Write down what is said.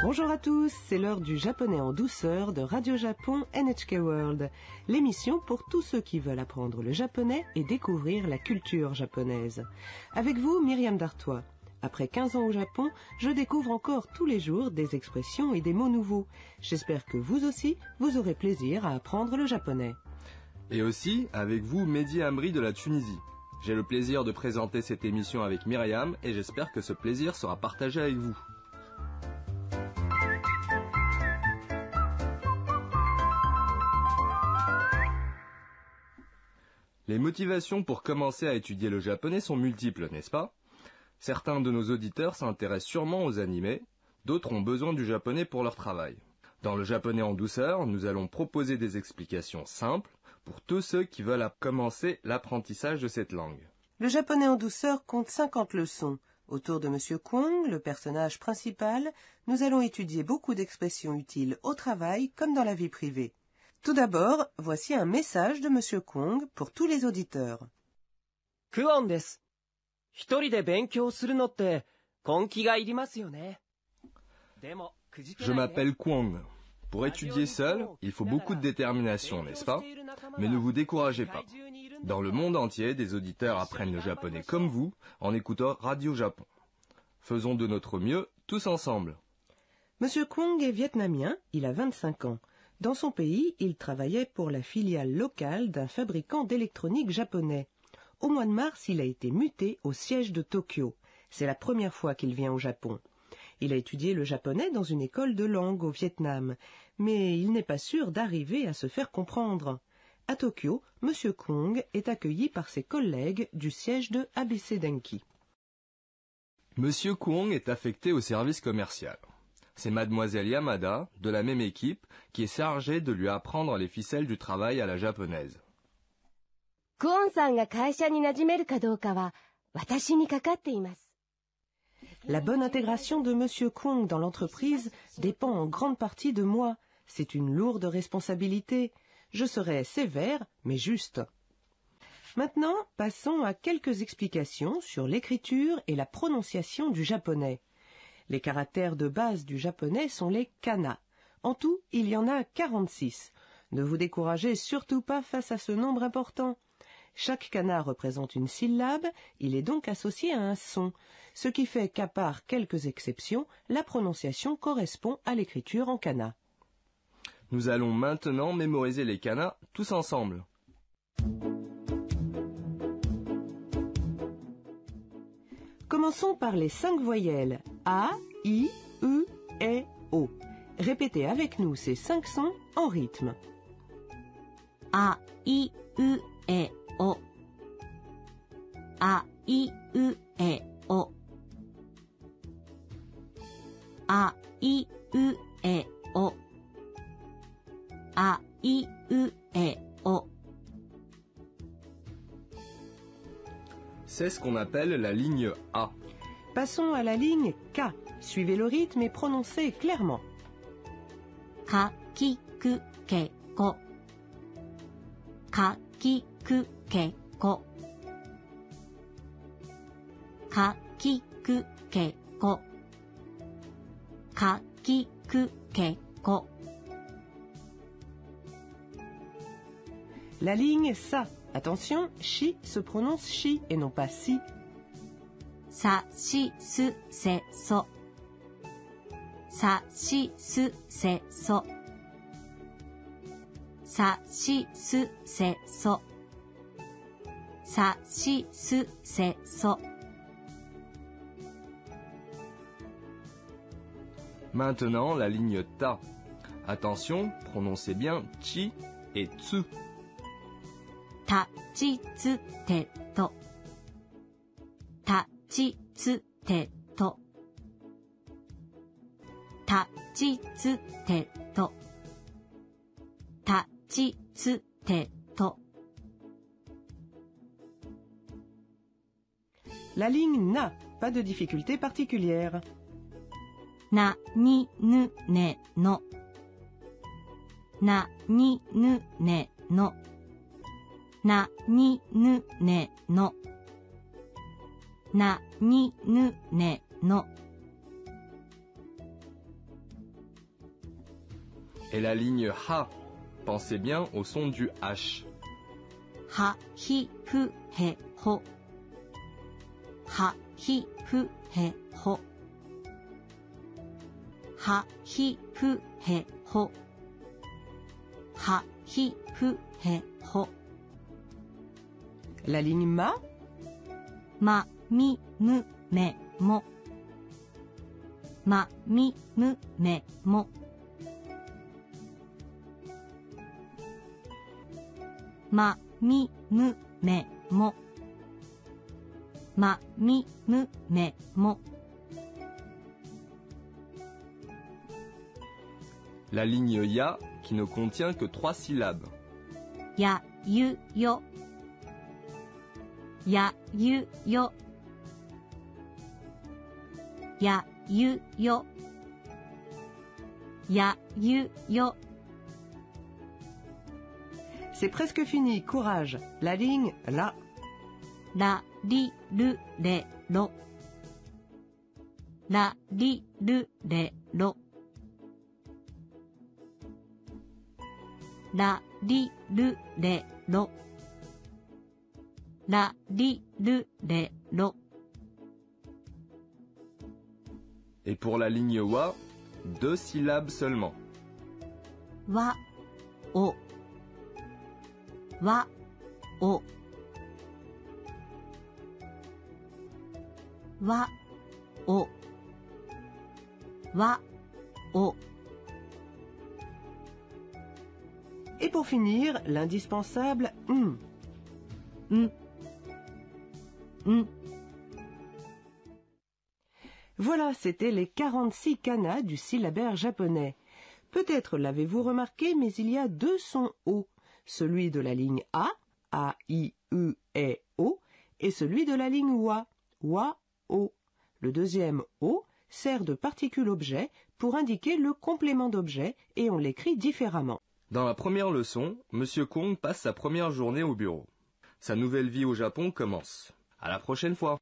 Bonjour à tous, c'est l'heure du japonais en douceur de Radio Japon NHK World, l'émission pour tous ceux qui veulent apprendre le japonais et découvrir la culture japonaise. Avec vous, Myriam Dartois. Après 15 ans au Japon, je découvre encore tous les jours des expressions et des mots nouveaux. J'espère que vous aussi, vous aurez plaisir à apprendre le japonais. Et aussi, avec vous, Mehdi Amri de la Tunisie. J'ai le plaisir de présenter cette émission avec Myriam et j'espère que ce plaisir sera partagé avec vous. Les motivations pour commencer à étudier le japonais sont multiples, n'est-ce pas? Certains de nos auditeurs s'intéressent sûrement aux animés, d'autres ont besoin du japonais pour leur travail. Dans le japonais en douceur, nous allons proposer des explications simples pour tous ceux qui veulent commencer l'apprentissage de cette langue. Le japonais en douceur compte 50 leçons. Autour de Monsieur Kwong, le personnage principal, nous allons étudier beaucoup d'expressions utiles au travail comme dans la vie privée. Tout d'abord, voici un message de Monsieur Kwong pour tous les auditeurs. Kwong desu. 一人で勉強するのって根気がいりますよね。Je m'appelle Kwong. Pour étudier seul, il faut beaucoup de détermination, n'est-ce pas? Mais ne vous découragez pas. Dans le monde entier, des auditeurs apprennent le japonais comme vous en écoutant Radio Japon. Faisons de notre mieux, tous ensemble. Monsieur Kwong est vietnamien, il a 25 ans. Dans son pays, il travaillait pour la filiale locale d'un fabricant d'électronique japonais. Au mois de mars, il a été muté au siège de Tokyo. C'est la première fois qu'il vient au Japon. Il a étudié le japonais dans une école de langue au Vietnam, mais il n'est pas sûr d'arriver à se faire comprendre. À Tokyo, Monsieur Kwong est accueilli par ses collègues du siège de ABC Denki. Monsieur Kwong est affecté au service commercial. C'est Mademoiselle Yamada, de la même équipe, qui est chargée de lui apprendre les ficelles du travail à la japonaise. La bonne intégration de Monsieur Kwong dans l'entreprise dépend en grande partie de moi. C'est une lourde responsabilité. Je serai sévère, mais juste. Maintenant, passons à quelques explications sur l'écriture et la prononciation du japonais. Les caractères de base du japonais sont les kana. En tout, il y en a 46. Ne vous découragez surtout pas face à ce nombre important. Chaque kana représente une syllabe, il est donc associé à un son, ce qui fait qu'à part quelques exceptions, la prononciation correspond à l'écriture en kana. Nous allons maintenant mémoriser les kana tous ensemble. Commençons par les 5 voyelles A, I, U, E, O. Répétez avec nous ces 5 sons en rythme. A, I, U, E, O. A, I, U, E, O. A, I, U, E, O. A, I, U, E, O. C'est ce qu'on appelle la ligne A. Passons à la ligne K. Suivez le rythme et prononcez clairement. Ka, ki, ku, ke, ko. Ka, ki, ku, ke, ko. Ka, ki, ku, ke, ko. Ka, ki, ku, ke, ko. La ligne Sa. Attention, Shi se prononce Shi et non pas Si. Sa, shi, su, se, so. Sa, shi, su, se, so. Sa, shi, su, se, so. Sa, shi, su, se, so. Maintenant, la ligne Ta. Attention, prononcez bien Chi et Tsu. Ta, chi, tsu, te, to. Ta, chi, tsu, te, to. Ta, chi, tsu, te, to. Ta, chi, tsu, te, to. La ligne Na. Pas de difficulté particulière. Na, ni, nu, ne, no. Na, ni, nu, ne, no. Na, ni, nu, ne, no. Na, ni, nu, ne, no. Et la ligne ha. Pensez bien au son du H. はひふへほはひふへほはひふへほはひふへほ La ligne ma, まみむめもまみむめもまみむめもまみむめも La ligne ya qui ne contient que 3 syllabes. やゆよやゆよやゆよやゆよ c'est presque fini, courage. La ligne la, らりるれろらりるれろらりるれろらりるれろ Et pour la ligne wa, 2 syllabes seulement. わおわおわおわお Et pour finir, l'indispensable n. Voilà, c'était les 46 kanas du syllabaire japonais. Peut-être l'avez-vous remarqué, mais il y a 2 sons O. Celui de la ligne A, A, I, U, E, O, et celui de la ligne WA, WA, O. Le deuxième O sert de particule objet pour indiquer le complément d'objet et on l'écrit différemment. Dans la première leçon, Monsieur Kong passe sa première journée au bureau. Sa nouvelle vie au Japon commence. À la prochaine fois.